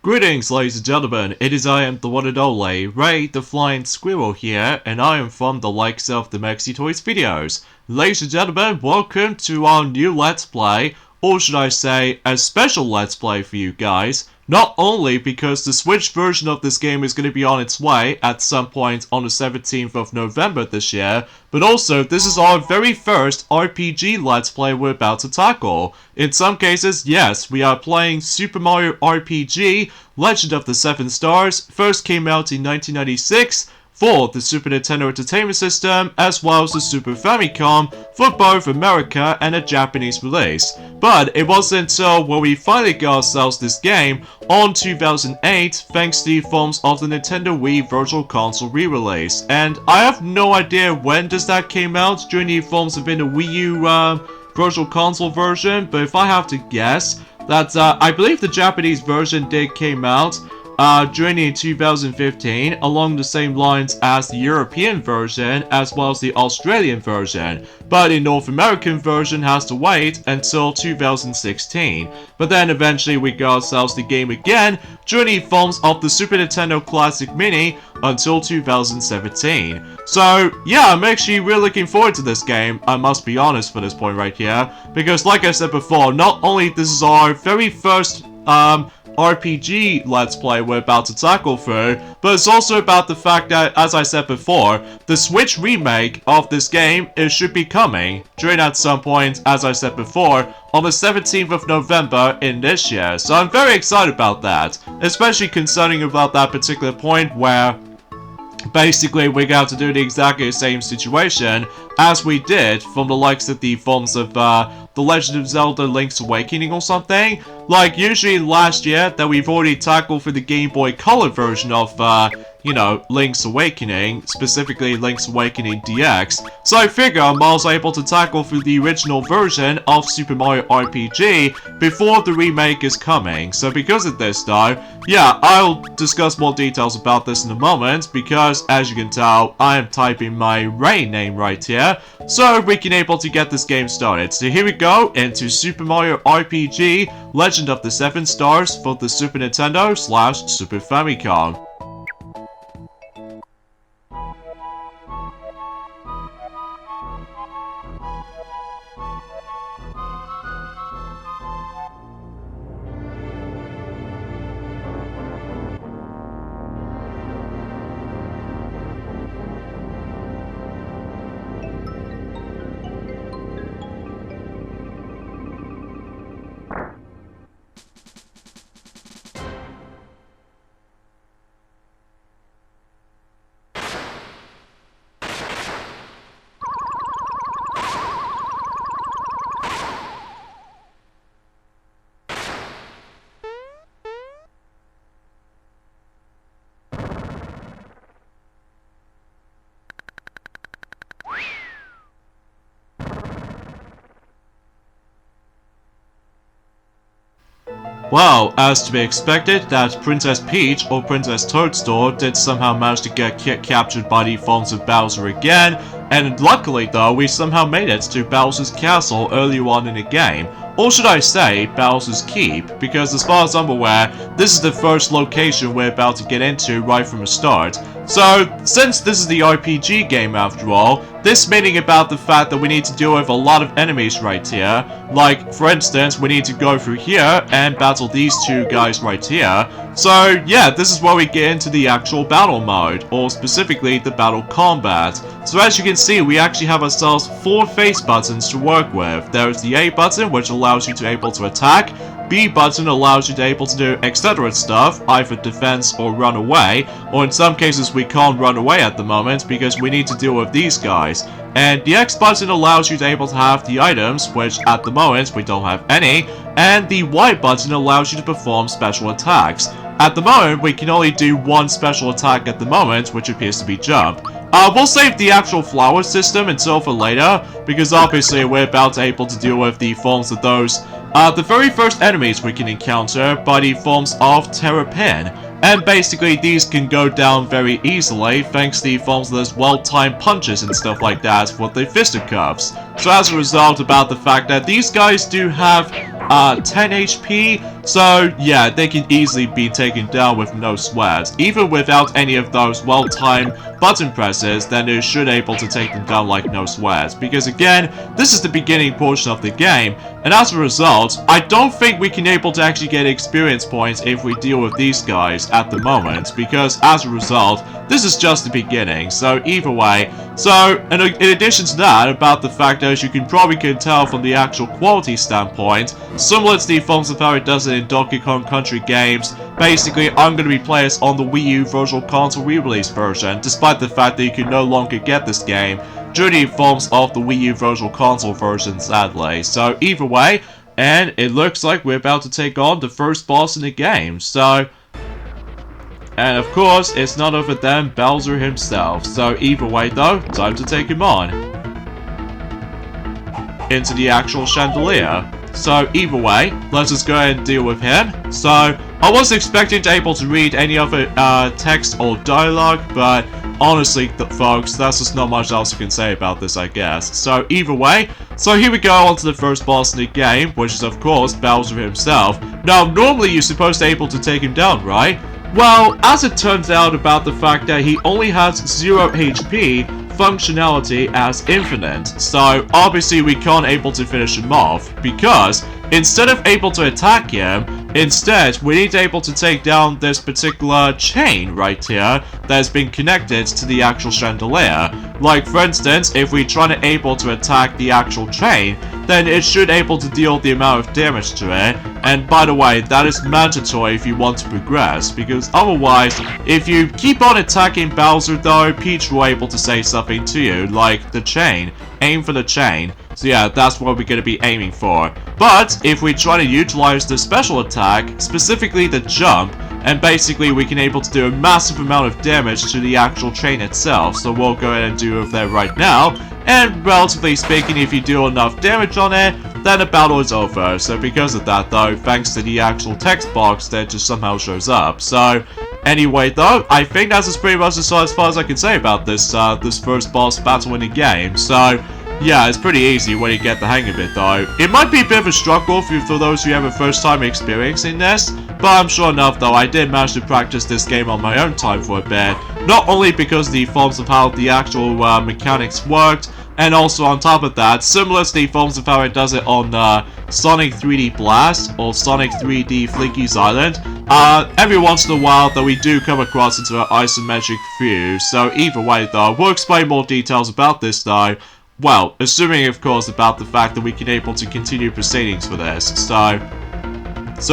Greetings, ladies and gentlemen, it is I am the one and only Ray the Flying Squirrel here, and I am from the likes of the Mexi Toys videos. Ladies and gentlemen, welcome to our new Let's Play, or should I say, a special Let's Play for you guys. Not only because the Switch version of this game is going to be on its way at some point on the 17th of November this year, but also this is our very first RPG Let's Play we're about to tackle. In some cases, yes, we are playing Super Mario RPG Legend of the Seven Stars. First came out in 1996 for the Super Nintendo Entertainment System, as well as the Super Famicom for both America and a Japanese release. But it wasn't until when we finally got ourselves this game on 2008, thanks to the forms of the Nintendo Wii Virtual Console re-release. And I have no idea when does that came out during the forms of in the Wii U Virtual Console version, but if I have to guess, that I believe the Japanese version did came out during in 2015, along the same lines as the European version as well as the Australian version, but the North American version has to wait until 2016. But then eventually we got ourselves the game again during the forms of the Super Nintendo Classic Mini until 2017. So yeah, I'm actually really looking forward to this game, I must be honest for this point right here, because like I said before, not only this is our very first RPG Let's Play we're about to tackle through, but it's also about the fact that, as I said before, the Switch remake of this game should be coming during at some point, as I said before, on the 17th of November in this year. So I'm very excited about that, especially concerning about that particular point where basically we're going to do the exactly same situation as we did from the likes of the forms of The Legend of Zelda Link's Awakening or something. Like usually last year that we've already tackled for the Game Boy Color version of you know, Link's Awakening, specifically Link's Awakening DX. So I figure I was able to tackle through the original version of Super Mario RPG before the remake is coming. So because of this though, yeah, I'll discuss more details about this in a moment, because as you can tell, I am typing my Ray name right here, so we can able to get this game started. So here we go into Super Mario RPG Legend of the Seven Stars for the Super Nintendo / Super Famicom. Well, as to be expected, that Princess Peach or Princess Toadstool did somehow manage to get captured by the forms of Bowser again, and luckily though, we somehow made it to Bowser's Castle earlier on in the game. Or should I say, Bowser's Keep, because as far as I'm aware, this is the first location we're about to get into right from the start. So, since this is the RPG game after all, this meaning about the fact that we need to deal with a lot of enemies right here. Like, for instance, we need to go through here and battle these two guys right here. So, yeah, this is where we get into the actual battle mode, or specifically the battle combat. So as you can see, we actually have ourselves 4 face buttons to work with. There's the A button, which allows you to able to attack. B button allows you to able to do etc. stuff, either defense or run away, or in some cases we can't run away at the moment because we need to deal with these guys. And the X button allows you to able to have the items, which at the moment we don't have any, and the Y button allows you to perform special attacks. At the moment we can only do one special attack at the moment, which appears to be jump. We'll save the actual flower system until for later, because obviously we're about to able to deal with the forms of those the very first enemies we can encounter by the forms of Terrapin. And basically these can go down very easily thanks to the forms of those well-timed punches and stuff like that for the fisticuffs. So as a result about the fact that these guys do have 10 HP, So yeah, they can easily be taken down with no sweat. Even without any of those well-timed button presses, then it should able to take them down like no sweat. Because again, this is the beginning portion of the game, and as a result, I don't think we can able to actually get experience points if we deal with these guys at the moment, because as a result, this is just the beginning. So either way, in addition to that, about the fact that as you can probably tell from the actual quality standpoint, similar to the forms of how it does it in Donkey Kong Country games, basically I'm going to be playing this on the Wii U Virtual Console re-release version, despite the fact that you can no longer get this game during the forms of the Wii U Virtual Console version, sadly. So either way, and it looks like we're about to take on the first boss in the game, so... And of course, it's none other than Bowser himself. So either way though, time to take him on into the actual chandelier. So either way, let's just go ahead and deal with him. So I wasn't expecting to able to read any other text or dialogue, but honestly, folks, that's just not much else I can say about this, I guess. So either way, so here we go on to the first boss in the game, which is of course Bowser himself. Now, normally you're supposed to be able to take him down, right? Well, as it turns out about the fact that he only has 0 HP, functionality as infinite, so obviously we can't able to finish him off, because instead of able to attack him, instead we need to able to take down this particular chain right here that has been connected to the actual chandelier. Like for instance, if we try to able to attack the actual chain, then it should able to deal the amount of damage to it. And by the way, that is mandatory if you want to progress, because otherwise, if you keep on attacking Bowser though, Peach will able to say something to you, like the chain. Aim for the chain. So yeah, that's what we're going to be aiming for. But if we try to utilize the special attack, specifically the jump, and basically we can able to do a massive amount of damage to the actual chain itself. So we'll go ahead and do that right now. And relatively speaking, if you do enough damage on it, then the battle is over. So because of that though, thanks to the actual text box that just somehow shows up. So anyway though, I think that's pretty much as far as I can say about this this first boss battle in the game. So yeah, it's pretty easy when you get the hang of it though. It might be a bit of a struggle for those who have a first time experiencing this, but I'm sure enough though, I did manage to practice this game on my own time for a bit. Not only because of the forms of how the actual mechanics worked, and also on top of that, similar to the forms of how it does it on Sonic 3D Blast or Sonic 3D Flinky's Island, every once in a while that we do come across into an isometric view. So either way though, we'll explain more details about this though. Well, assuming of course about the fact that we can able to continue proceedings for this. So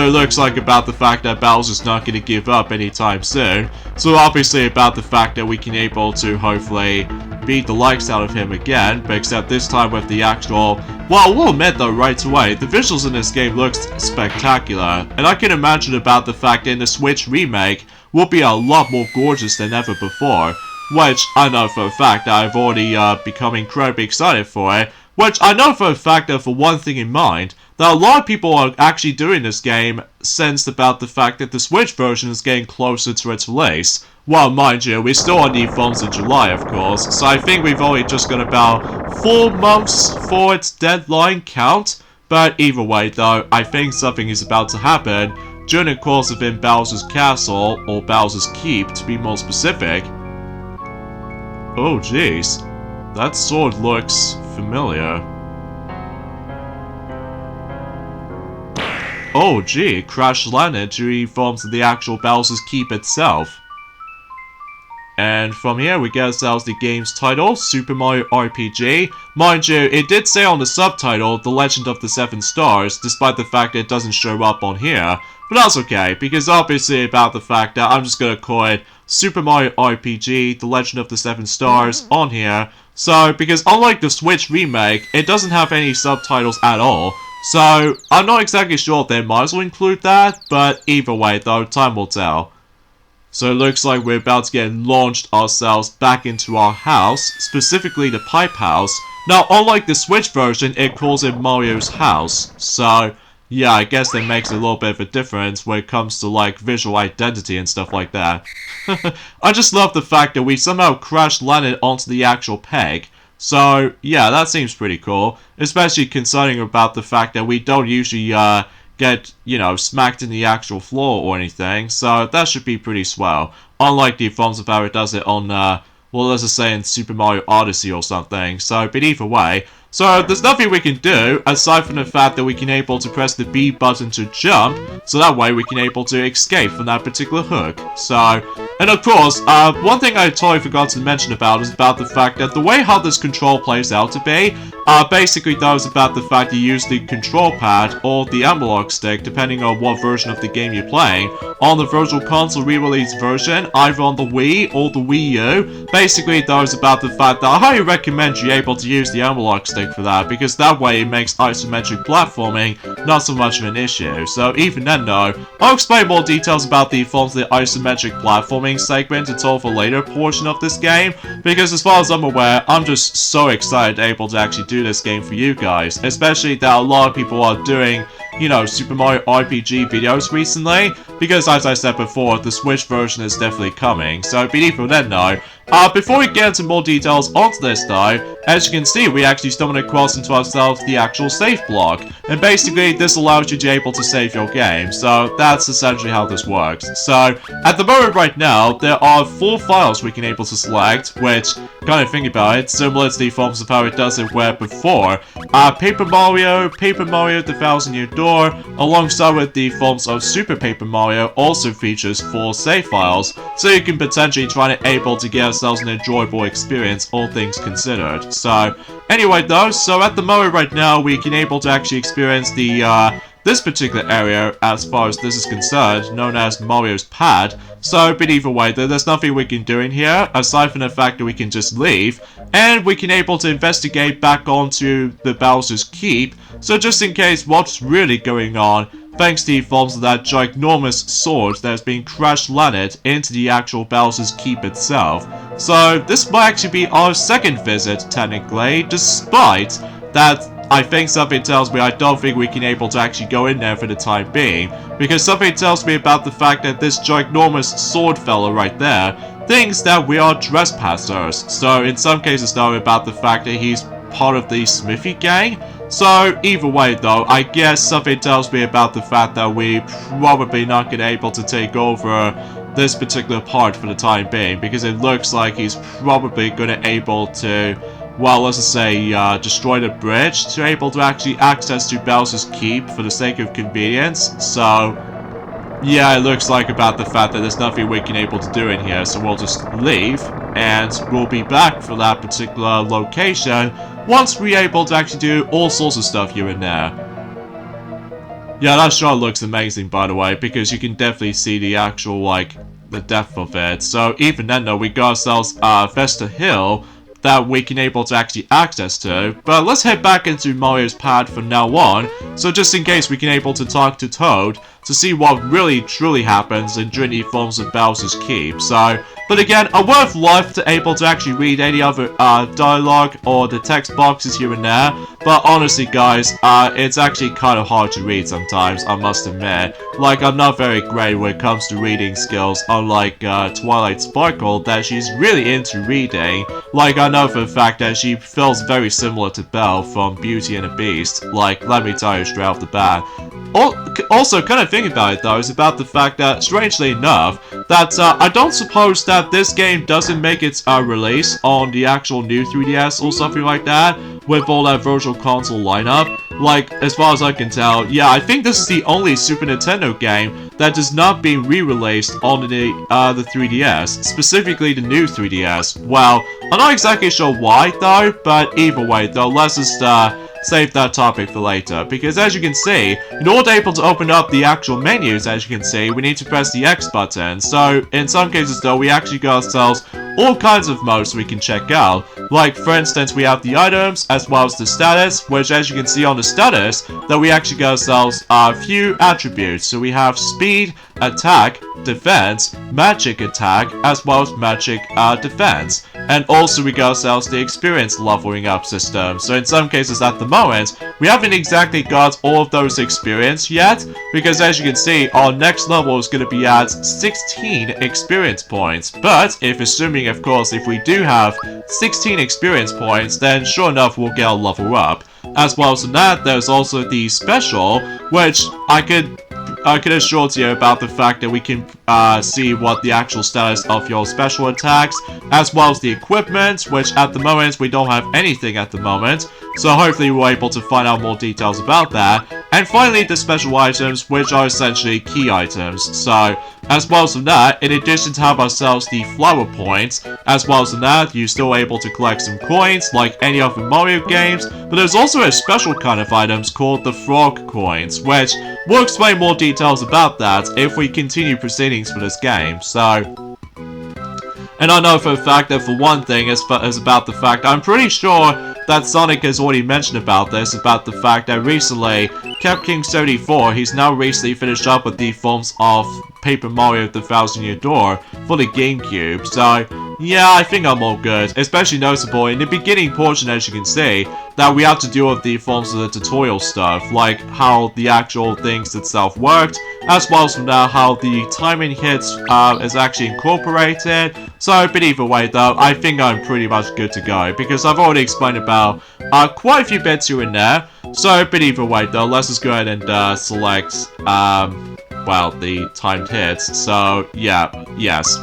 it looks like about the fact that Bowser's not going to give up anytime soon. So obviously about the fact that we can able to hopefully beat the likes out of him again, but except this time with the actual... Well, we'll admit though right away, the visuals in this game looks spectacular. And I can imagine about the fact that in the Switch remake will be a lot more gorgeous than ever before. Which I know for a fact that I've already become incredibly excited for it. Which I know for a fact that for one thing in mind, that a lot of people are actually doing this game sensed about the fact that the Switch version is getting closer to its release. Well, mind you, we're still on the 4th of July, of course, so I think we've only just got about 4 months for its deadline count. But either way though, I think something is about to happen during the course of in Bowser's Castle, or Bowser's Keep to be more specific. Oh jeez, that sword looks familiar. Oh gee, crash landed to reforms of the actual Bowser's Keep itself. And from here we get ourselves the game's title, Super Mario RPG. Mind you, it did say on the subtitle, The Legend of the Seven Stars, despite the fact that it doesn't show up on here. But that's okay, because obviously about the fact that I'm just gonna call it Super Mario RPG, The Legend of the Seven Stars on here. So, because unlike the Switch remake, it doesn't have any subtitles at all. So, I'm not exactly sure if they might as well include that, but either way though, time will tell. So it looks like we're about to get launched ourselves back into our house, specifically the Pipe House. Now, unlike the Switch version, it calls it Mario's house. So, yeah, I guess that makes a little bit of a difference when it comes to, like, visual identity and stuff like that. I just love the fact that we somehow crash landed onto the actual peg. So, yeah, that seems pretty cool. Especially concerning about the fact that we don't usually, get, you know, smacked in the actual floor or anything, so that should be pretty swell. Unlike the forms of how it does it on, well, let's just say in Super Mario Odyssey or something, so, but either way. So, there's nothing we can do, aside from the fact that we can able to press the B button to jump, so that way we can able to escape from that particular hook. So, and of course, one thing I totally forgot to mention about is about the fact that the way how this control plays out to be, basically though is about the fact you use the control pad or the analog stick, depending on what version of the game you're playing, on the Virtual Console re-release version, either on the Wii or the Wii U. Basically though is about the fact that I highly recommend you able to use the analog stick for that, because that way it makes isometric platforming not so much of an issue. So even then though, I'll explain more details about the forms of the isometric platforming segment until the later portion of this game, because as far as I'm aware, I'm just so excited able to actually do this game for you guys, especially that a lot of people are doing, you know, Super Mario RPG videos recently, because as I said before, the Switch version is definitely coming. So beneath then though, before we get into more details onto this though, as you can see, we actually stumbled across into ourselves the actual save block, and basically this allows you to be able to save your game, so that's essentially how this works. So, at the moment right now, there are 4 files we can able to select, which, kind of think about it, similar to the forms of how it does it where before, Paper Mario The Thousand Year Door, alongside with the forms of Super Paper Mario, also features 4 save files, so you can potentially try and able to get ourselves an enjoyable experience, all things considered. So, anyway though, so at the moment right now, we can able to actually experience the, this particular area, as far as this is concerned, known as Mario's Pad. So, but either way, there's nothing we can do in here, aside from the fact that we can just leave, and we can able to investigate back onto the Bowser's Keep, so just in case what's really going on, thanks to the forms of that ginormous sword that has been crash-landed into the actual Bowser's Keep itself. So, this might actually be our second visit, technically, despite that I think something tells me I don't think we can able to actually go in there for the time being, because something tells me about the fact that this ginormous sword fella right there thinks that we are trespassers. So, in some cases though, about the fact that he's part of the Smithy gang. So, either way though, I guess something tells me about the fact that we probably not gonna able to take over this particular part for the time being, because it looks like he's probably gonna able to, well, let's just say, destroy the bridge to able to actually access to Bowser's Keep for the sake of convenience. So, yeah, it looks like about the fact that there's nothing we can able to do in here, so we'll just leave, and we'll be back for that particular location once we're able to actually do all sorts of stuff here and there. Yeah, that shot looks amazing, by the way, because you can definitely see the actual, like, the depth of it. So even then, though, we got ourselves Vesta Hill that we can able to actually access to. But let's head back into Mario's Pad from now on, so just in case we can able to talk to Toad to see what really truly happens in Trinity Forms of Bowser's Keep. So, but again, I would have loved to able to actually read any other dialogue or the text boxes here and there, but honestly guys, it's actually kind of hard to read sometimes, I must admit. Like, I'm not very great when it comes to reading skills, unlike Twilight Sparkle, that she's really into reading. Like, I know for the fact that she feels very similar to Belle from Beauty and the Beast, like, let me tell you straight off the bat. Also, kind of thinking about it though, is about the fact that, strangely enough, that I don't suppose that this game doesn't make its release on the actual new 3DS or something like that, with all that Virtual Console lineup. Like, as far as I can tell, yeah, I think this is the only Super Nintendo game that does not being re-released on the 3DS, specifically the new 3DS. Well, I'm not exactly sure why though, but either way though, let's just save that topic for later, because as you can see, in order able to open up the actual menus, as you can see, we need to press the X button. So, in some cases though, we actually got ourselves all kinds of modes we can check out. Like, for instance, we have the items, as well as the status, which as you can see on the status, that we actually got ourselves a few attributes. So we have speed, attack, defense, magic attack, as well as magic defense. And also we got ourselves the experience leveling up system. So in some cases at the moment, we haven't exactly got all of those experience yet, because as you can see, our next level is going to be at 16 experience points. But if assuming, of course, if we do have 16 experience points, then sure enough we'll get a level up. As well as that, there's also the special, which I could assure you about the fact that we can see what the actual status of your special attacks, as well as the equipment, which at the moment we don't have anything at the moment. So hopefully we're able to find out more details about that. And finally, the special items, which are essentially key items. So, as well as that, in addition to have ourselves the flower points, as well as that, you're still able to collect some coins, like any other Mario games, but there's also a special kind of items called the frog coins, which we'll explain more details about that if we continue proceedings for this game. So, and I know for a fact that for one thing is about the fact I'm pretty sure that Sonic has already mentioned about this, about the fact that recently, Cap King 74, he's now recently finished up with the forms of Paper Mario The Thousand Year Door for the GameCube, so yeah, I think I'm all good. Especially noticeable in the beginning portion, as you can see, that we have to deal with the forms of the tutorial stuff, like how the actual things itself worked, as well as from now how the timing hits is actually incorporated. So, but either way though, I think I'm pretty much good to go, because I've already explained about quite a few bits here and there. So, but either way though, let's just go ahead and select, well, the timed hits. So, yeah, yes.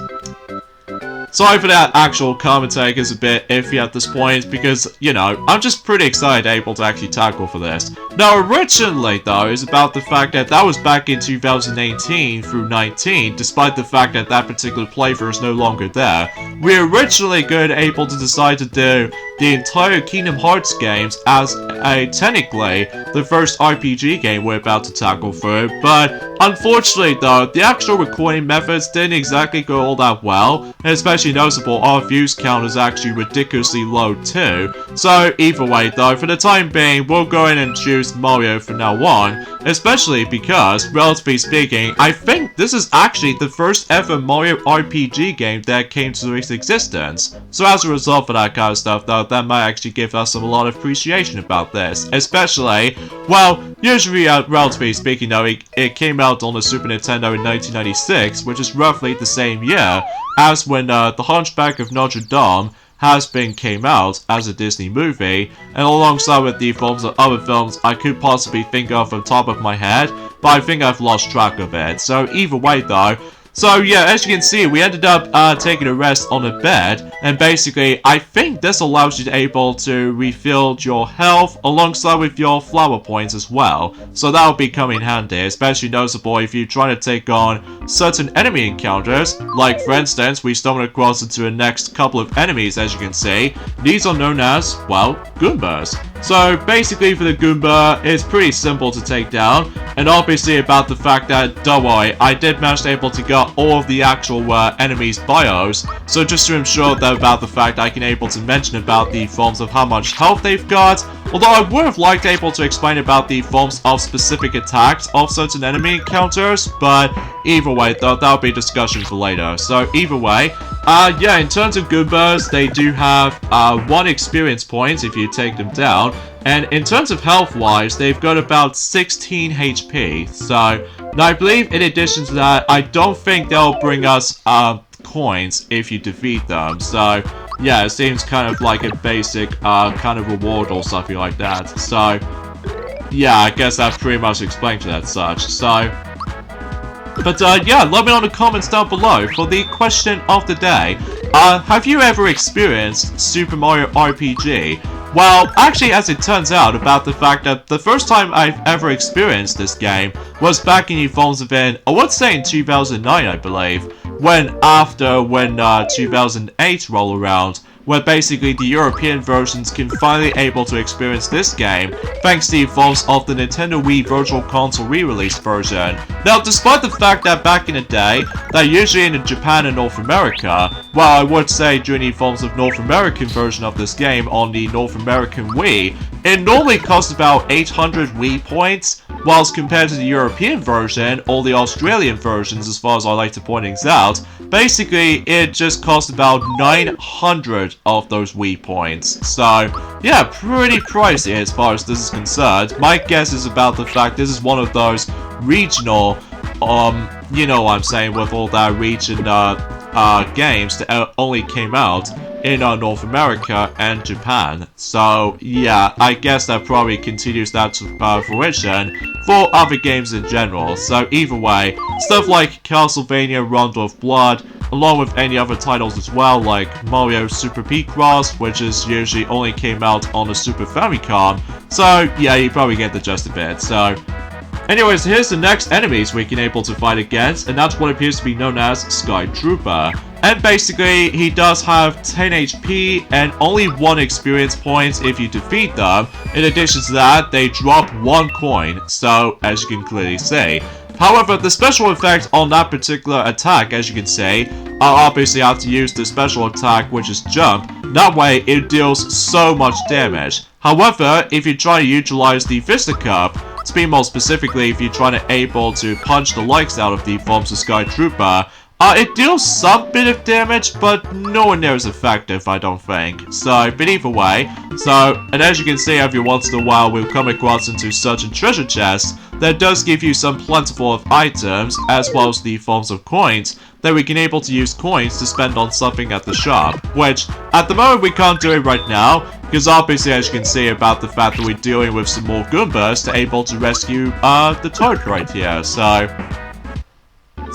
Sorry for that actual commentary is a bit iffy at this point, because, you know, I'm just pretty excited able to actually tackle for this. Now, originally, though, is about the fact that that was back in 2018 through 19, despite the fact that that particular playthrough is no longer there. We originally able to decide to do the entire Kingdom Hearts games as technically the first RPG game we're about to tackle through, but unfortunately though, the actual recording methods didn't exactly go all that well, and especially noticeable, our views count is actually ridiculously low too. So either way though, for the time being, we'll go in and choose Mario from now on, especially because, relatively speaking, I think this is actually the first ever Mario RPG game that came to its existence. So as a result of that kind of stuff though, that might actually give us a lot of appreciation about this, especially, well, usually relatively speaking though, it came out on the Super Nintendo in 1996, which is roughly the same year as when The Hunchback of Notre Dame came out as a Disney movie, and alongside with the forms of other films I could possibly think of from top of my head, but I think I've lost track of it. So either way though, so yeah, as you can see, we ended up taking a rest on a bed, and basically, I think this allows you to able to refill your health alongside with your flower points as well. So that'll be coming handy, especially noticeable if you're trying to take on certain enemy encounters. Like for instance, we stumbled across into the next couple of enemies, as you can see. These are known as, well, Goombas. So basically for the Goomba, it's pretty simple to take down, and obviously about the fact that, don't worry, I did manage to able to get all of the actual enemies' bios, so just to ensure that about the fact I can able to mention about the forms of how much health they've got, although I would have liked able to explain about the forms of specific attacks of certain enemy encounters, but either way though, that'll be a discussion for later. So either way, yeah, in terms of Goombas, they do have 1 experience point if you take them down, and in terms of health-wise, they've got about 16 HP, so now I believe in addition to that, I don't think they'll bring us coins if you defeat them, so yeah, it seems kind of like a basic kind of reward or something like that, so yeah, I guess that pretty much explains it as such, so... But yeah, let me know in the comments down below for the question of the day. Have you ever experienced Super Mario RPG? Well, actually, as it turns out, about the fact that the first time I've ever experienced this game was back in the forms of I would say in 2009, I believe, when 2008 rolled around, where basically the European versions can finally able to experience this game, thanks to the forms of the Nintendo Wii Virtual Console re-release version. Now, despite the fact that back in the day, that usually in Japan and North America, well, I would say during the forms of North American version of this game on the North American Wii, it normally costs about 800 Wii points, whilst compared to the European version, or the Australian versions as far as I like to point things out, basically it just costs about 900 of those Wii points. So, yeah, pretty pricey as far as this is concerned. My guess is about the fact this is one of those regional, you know what I'm saying, with all that region games that only came out in North America and Japan. So yeah, I guess that probably continues that to fruition for other games in general. So either way, stuff like Castlevania Rondo of Blood, along with any other titles as well, like Mario Super Picross, which is usually only came out on the Super Famicom. So yeah, you probably get the gist of it. So anyways, here's the next enemies we can able to fight against, and that's what appears to be known as Sky Trooper. And basically, he does have 10 HP and only 1 experience point if you defeat them. In addition to that, they drop 1 coin, so as you can clearly see. However, the special effect on that particular attack, as you can see, I obviously have to use the special attack, which is Jump. That way, it deals so much damage. However, if you try to utilize the Vista Cup, to be more specifically, if you're trying to able to punch the likes out of the forms of Sky Trooper, it deals some bit of damage, but nowhere near as effective, I don't think. So, but either way, and as you can see, every once in a while we'll come across into certain treasure chests that does give you some plentiful of items, as well as the forms of coins, that we can able to use coins to spend on something at the shop, which, at the moment we can't do it right now, because obviously, as you can see, about the fact that we're dealing with some more Goombas to able to rescue, the Toad right here, so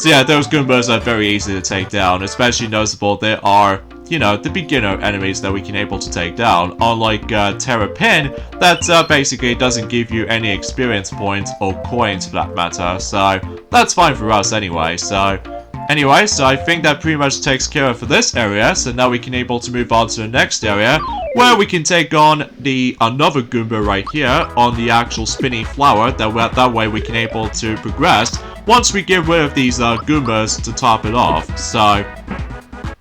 yeah, those Goombas are very easy to take down, especially noticeable they are, you know, the beginner enemies that we can able to take down, unlike Terrapin, that basically doesn't give you any experience points or coins for that matter, so that's fine for us anyway, so I think that pretty much takes care of for this area, so now we can able to move on to the next area, where we can take on another Goomba right here, on the actual spinning flower, that way we can able to progress, once we get rid of these Goombas to top it off, so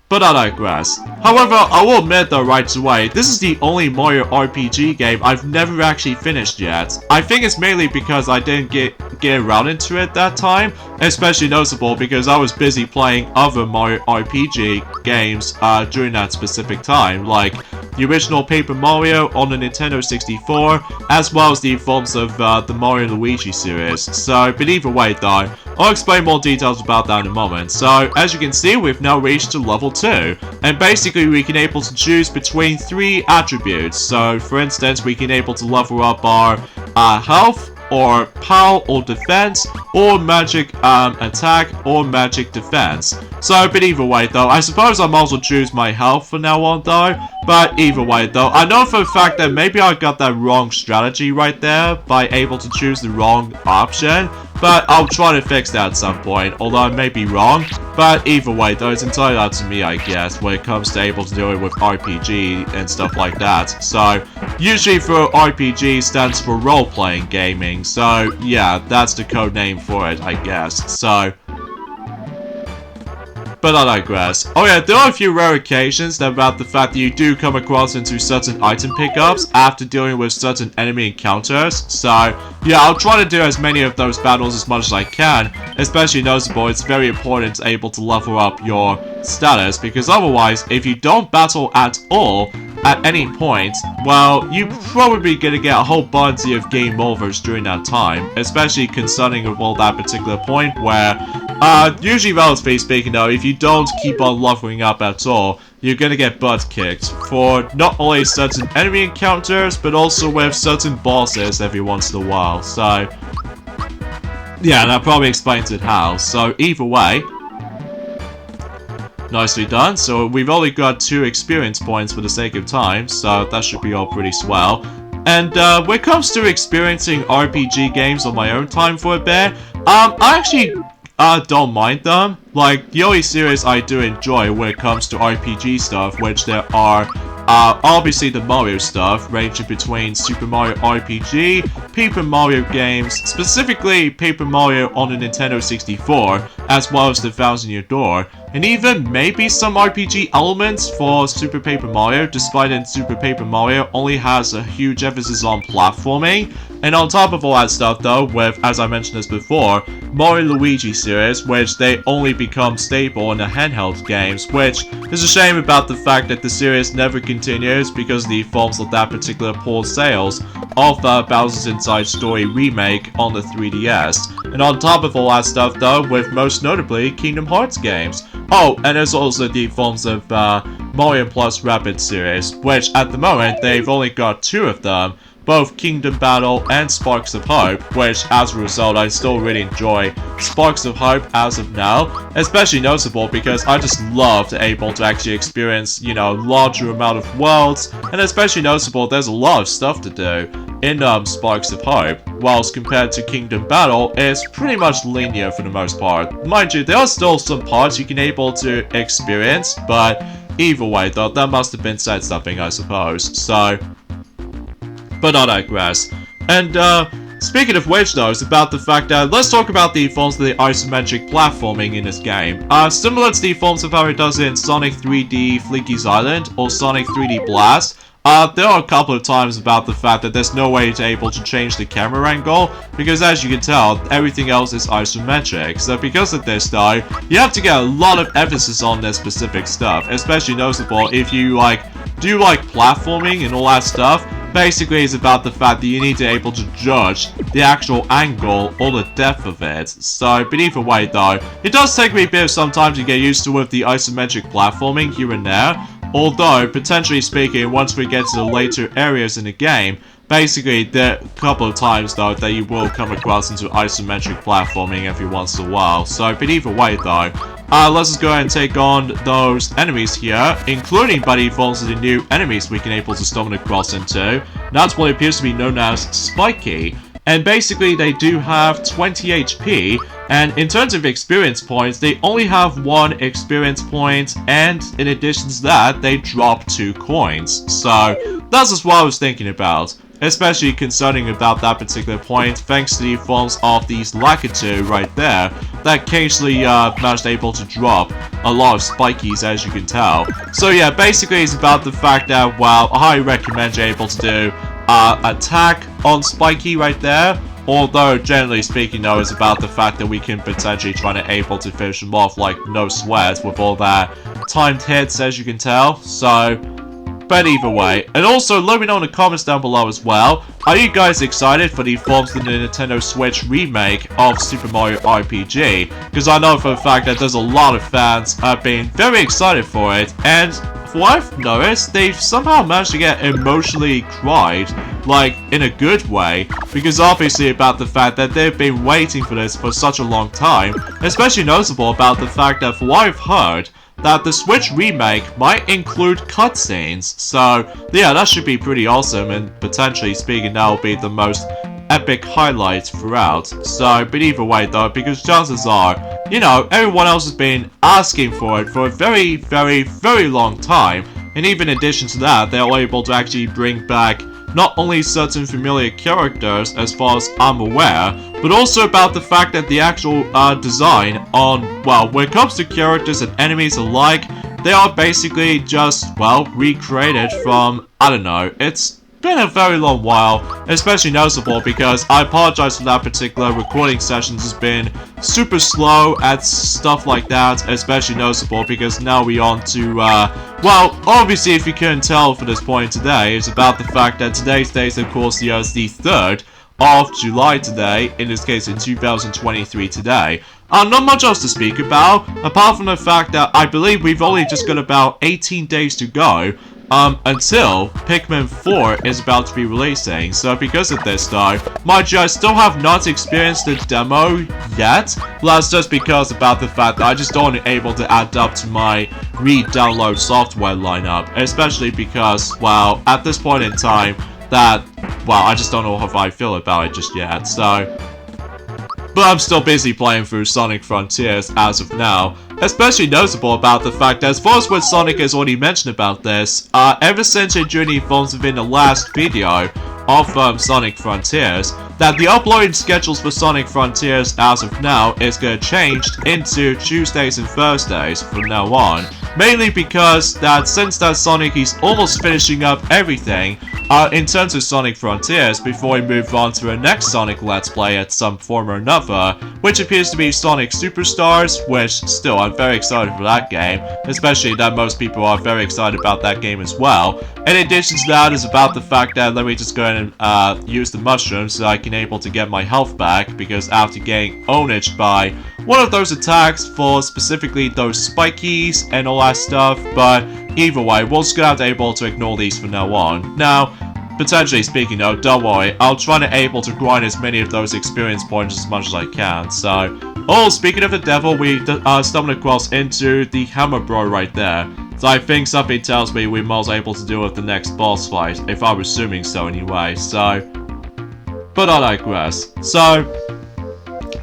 but I digress. However, I will admit though right away, this is the only Mario RPG game I've never actually finished yet. I think it's mainly because I didn't get around into it that time, especially noticeable because I was busy playing other Mario RPG games during that specific time, like the original Paper Mario on the Nintendo 64, as well as the forms of the Mario & Luigi series. So, but either way though, I'll explain more details about that in a moment. So, as you can see, we've now reached to level 2, and basically we can able to choose between 3 attributes. So, for instance, we can able to level up our health, or power or defense, or magic attack, or magic defense. So, but either way though, I suppose I might as well choose my health from now on though. But either way though, I know for a fact that maybe I got that wrong strategy right there by able to choose the wrong option. But I'll try to fix that at some point, although I may be wrong. But either way though, it's entirely up to me I guess, when it comes to able to do it with RPG and stuff like that. So, usually for RPG stands for role-playing gaming, so yeah, that's the code name for it I guess, so but I digress. Oh yeah, there are a few rare occasions about the fact that you do come across into certain item pickups after dealing with certain enemy encounters. So yeah, I'll try to do as many of those battles as much as I can. Especially noticeable, it's very important to able to level up your status, because otherwise, if you don't battle at all at any point, well, you're probably gonna get a whole bunch of game overs during that time, especially concerning of all that particular point where, usually relatively speaking though, if you don't keep on leveling up at all, you're gonna get butt kicked for not only certain enemy encounters, but also with certain bosses every once in a while, so yeah, that probably explains it how. So either way, nicely done. So we've only got 2 experience points for the sake of time, so that should be all pretty swell. And when it comes to experiencing RPG games on my own time for a bit, I actually don't mind them. Like, the only series I do enjoy when it comes to RPG stuff, which there are obviously the Mario stuff, ranging between Super Mario RPG, Paper Mario games, specifically Paper Mario on the Nintendo 64, as well as the Thousand Year Door, and even maybe some RPG elements for Super Paper Mario, despite that Super Paper Mario only has a huge emphasis on platforming. And on top of all that stuff though, with, as I mentioned this before, Mario & Luigi series, which they only become stable in the handheld games, which is a shame about the fact that the series never continues because of the forms of that particular poor sales of Bowser's Inside Story remake on the 3DS. And on top of all that stuff though, with most notably Kingdom Hearts games. Oh, and there's also the forms of Mario Plus Rabbids series, which at the moment they've only got 2 of them, both Kingdom Battle and Sparks of Hope, which as a result I still really enjoy Sparks of Hope as of now, especially noticeable because I just love able to actually experience, you know, larger amount of worlds, and especially noticeable there's a lot of stuff to do in Sparks of Hope, whilst compared to Kingdom Battle, it's pretty much linear for the most part. Mind you, there are still some parts you can able to experience, but either way though, that must have been said something I suppose, so... But I digress. And, speaking of which though, it's about the fact that, let's talk about the forms of the isometric platforming in this game. Similar to the forms of how it does in Sonic 3D Flinky's Island, or Sonic 3D Blast, there are a couple of times about the fact that there's no way to able to change the camera angle, because as you can tell, everything else is isometric. So because of this though, you have to get a lot of emphasis on this specific stuff, especially noticeable if you do platforming and all that stuff. Basically, it's about the fact that you need to be able to judge the actual angle or the depth of it. So, but either way though, it does take me a bit of some time to get used to with the isometric platforming here and there. Although, potentially speaking, once we get to the later areas in the game, basically, there are a couple of times though that you will come across into isometric platforming every once in a while. So, but either way though, let's just go ahead and take on those enemies here, including by default the new enemies we can able to stumble across into. That's what appears to be known as Spiky. And basically they do have 20 HP, and in terms of experience points, they only have 1 experience point, and in addition to that, they drop 2 coins. So, that's just what I was thinking about. Especially concerning about that particular point, thanks to the forms of these Lakitu right there, that occasionally managed able to drop a lot of spikies, as you can tell. So yeah, basically it's about the fact that, well, I recommend you able to do attack on Spiky right there. Although, generally speaking though, it's about the fact that we can potentially try to able to finish them off like no sweat with all that timed hits, as you can tell. So... but either way, and also let me know in the comments down below as well, are you guys excited for the forms of the Nintendo Switch remake of Super Mario RPG? Because I know for a fact that there's a lot of fans being very excited for it, and from what I've noticed, they've somehow managed to get emotionally cried, like, in a good way, because obviously about the fact that they've been waiting for this for such a long time, especially noticeable about the fact that from what I've heard, that the Switch remake might include cutscenes. So, yeah, that should be pretty awesome, and potentially speaking, that will be the most epic highlight throughout. So, but either way though, because chances are, you know, everyone else has been asking for it for a very, very, very long time, and even in addition to that, they are able to actually bring back not only certain familiar characters, as far as I'm aware, but also about the fact that the actual design on, well, when it comes to characters and enemies alike, they are basically just, well, recreated from, I don't know, it's been a very long while, especially noticeable because I apologize for that particular recording sessions has been super slow at stuff like that, especially noticeable because now we on to, well, obviously if you couldn't tell for this point today, it's about the fact that today's date, of course, the 3rd of July today, in this case in 2023 today. Not much else to speak about, apart from the fact that I believe we've only just got about 18 days to go until Pikmin 4 is about to be releasing. So because of this though, mind you, I still have not experienced the demo yet, but that's just because about the fact that I just don't able to add up to my re-download software lineup, especially because, well, at this point in time, that, well, I just don't know how I feel about it just yet, so... But I'm still busy playing through Sonic Frontiers as of now. Especially noticeable about the fact that as far as what Sonic has already mentioned about this, ever since it journey forms within the last video of Sonic Frontiers, that the uploading schedules for Sonic Frontiers as of now is going to change into Tuesdays and Thursdays from now on. Mainly because that since that Sonic is almost finishing up everything, in terms of Sonic Frontiers, before we move on to our next Sonic Let's Play at some form or another, which appears to be Sonic Superstars, which still I'm very excited for that game, especially that most people are very excited about that game as well. In addition to that is about the fact that let me just go ahead and use the mushrooms so I can able to get my health back, because after getting ownaged by one of those attacks for specifically those spikies and all that stuff, but either way, we're just gonna be able to ignore these from now on. Now, potentially speaking though, don't worry, I'll try to able to grind as many of those experience points as much as I can, so... Oh, speaking of the devil, we stumbled across into the Hammer Bro right there. So I think something tells me we might be able to deal with the next boss fight, if I was assuming so anyway, so... But I digress. So...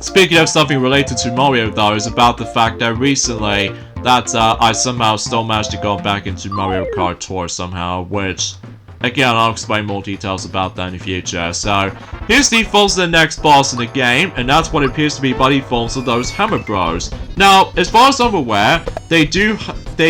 Speaking of something related to Mario though, is about the fact that recently that I somehow still managed to go back into Mario Kart Tour somehow, which, again, I'll explain more details about that in the future. So, here's the forms of the next boss in the game, and that's what appears to be by the forms of those Hammer Bros. Now, as far as I'm aware, they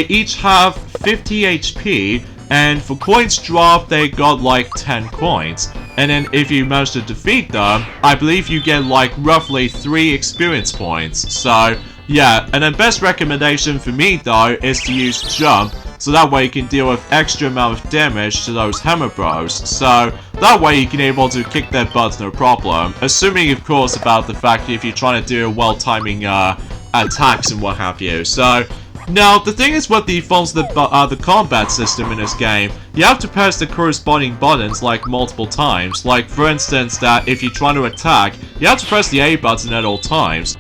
each have 50 HP, and for coins drop, they got like 10 coins. And then if you manage to defeat them, I believe you get like roughly 3 experience points. So, yeah, and then best recommendation for me though is to use Jump, so that way you can deal with extra amount of damage to those Hammer Bros. So that way you can able to kick their butts no problem. Assuming of course about the fact that if you're trying to do well timing attacks and what have you. So now the thing is with the forms of the combat system in this game, you have to press the corresponding buttons like multiple times. Like for instance that if you're trying to attack, you have to press the A button at all times.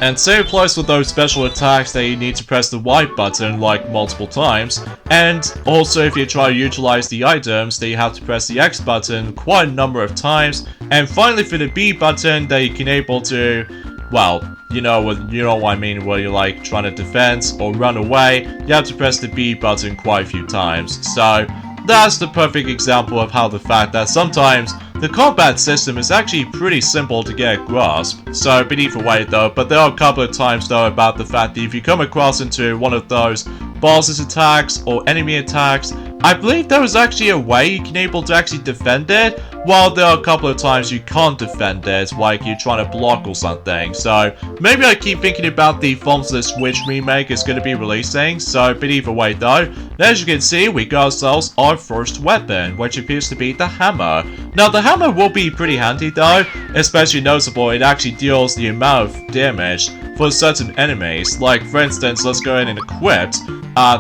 And same applies with those special attacks that you need to press the Y button like multiple times. And also if you try to utilize the items, then you have to press the X button quite a number of times. And finally for the B button, that you can able to, well, you know what I mean, where you're like trying to defend or run away, you have to press the B button quite a few times. So that's the perfect example of how the fact that sometimes the combat system is actually pretty simple to get a grasp. So, but either way though, but there are a couple of times though about the fact that if you come across into one of those boss's attacks or enemy attacks, I believe there is actually a way you can able to actually defend it, while there are a couple of times you can't defend it, like you're trying to block or something. So, maybe I keep thinking about the forms of the Switch remake is going to be releasing, so, but either way though, as you can see, we got ourselves our first weapon, which appears to be the hammer. Now, the hammer will be pretty handy though, especially noticeable it actually deals the amount of damage for certain enemies. Like, for instance, let's go ahead and equip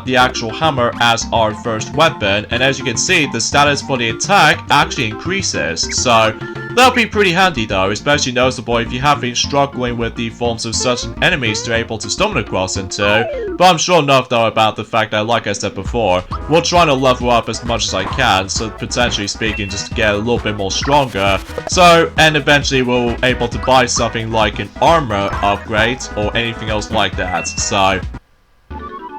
the actual hammer as our first weapon, and as you can see, the status for the attack actually increases, so that'll be pretty handy though, especially noticeable if you have been struggling with the forms of certain enemies to able to stumble across into. But I'm sure enough though about the fact that, like I said before, we're trying to level up as much as I can, so potentially speaking just to get a little bit more stronger, so, and eventually we'll able to buy something like an armor upgrade or anything else like that, so.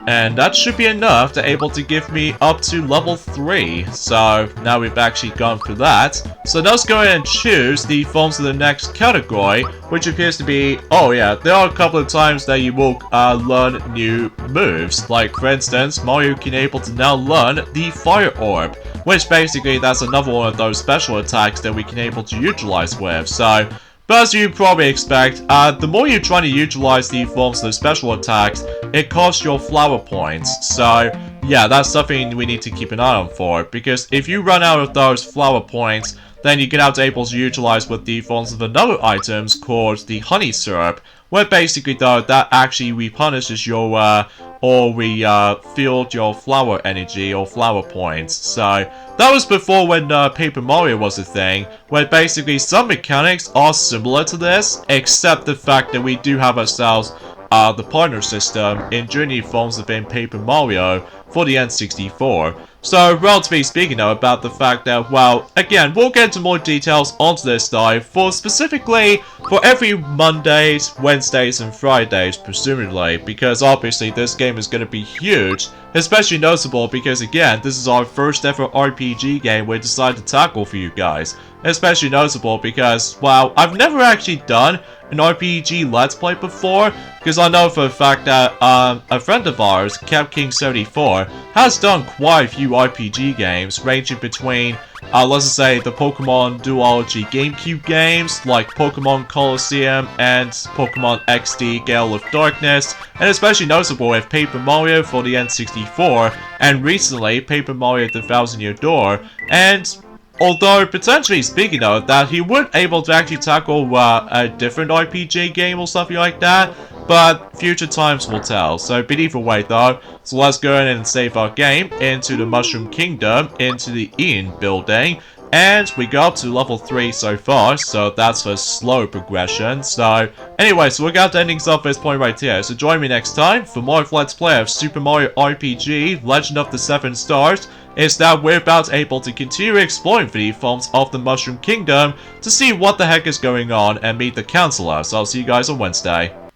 And that should be enough to able to give me up to level 3. So now we've actually gone through that. So let's go ahead and choose the forms of the next category, which appears to be, oh yeah, there are a couple of times that you will learn new moves. Like for instance, Mario can able to now learn the Fire Orb, which basically that's another one of those special attacks that we can able to utilize with. So, but as you probably expect, the more you try to utilize the forms of the special attacks, it costs your flower points. So, yeah, that's something we need to keep an eye on for, because if you run out of those flower points, then you can have to able to utilize with the forms of another items called the honey syrup, where basically though that actually replenishes your or refilled your flower energy or flower points. So that was before when Paper Mario was a thing, where basically some mechanics are similar to this, except the fact that we do have ourselves the partner system in Journey forms of in Paper Mario for the N64. So, relatively speaking though, about the fact that, well, again, we'll get into more details onto this dive for specifically for every Mondays, Wednesdays, and Fridays, presumably, because obviously this game is going to be huge, especially noticeable because, again, this is our first ever RPG game we decided to tackle for you guys. Especially noticeable because, well, I've never actually done an RPG Let's Play before, because I know for a fact that a friend of ours, CapKing74, has done quite a few RPG games, ranging between let's just say the Pokemon Duology GameCube games like Pokemon Colosseum and Pokemon XD Gale of Darkness, and especially noticeable with Paper Mario for the N64, and recently Paper Mario The Thousand Year Door. And although potentially speaking of that, he would able to actually tackle a different RPG game or something like that, but future times will tell. So, but either way though, so let's go in and save our game into the Mushroom Kingdom, into the Ian building, and we got up to level 3 so far, so that's a slow progression. So, anyway, so we're going to ending off this point right here. So join me next time for more of Let's Play of Super Mario RPG Legend of the Seven Stars. Is that we're about able to continue exploring the forms of the Mushroom Kingdom to see what the heck is going on and meet the Counselor. So I'll see you guys on Wednesday.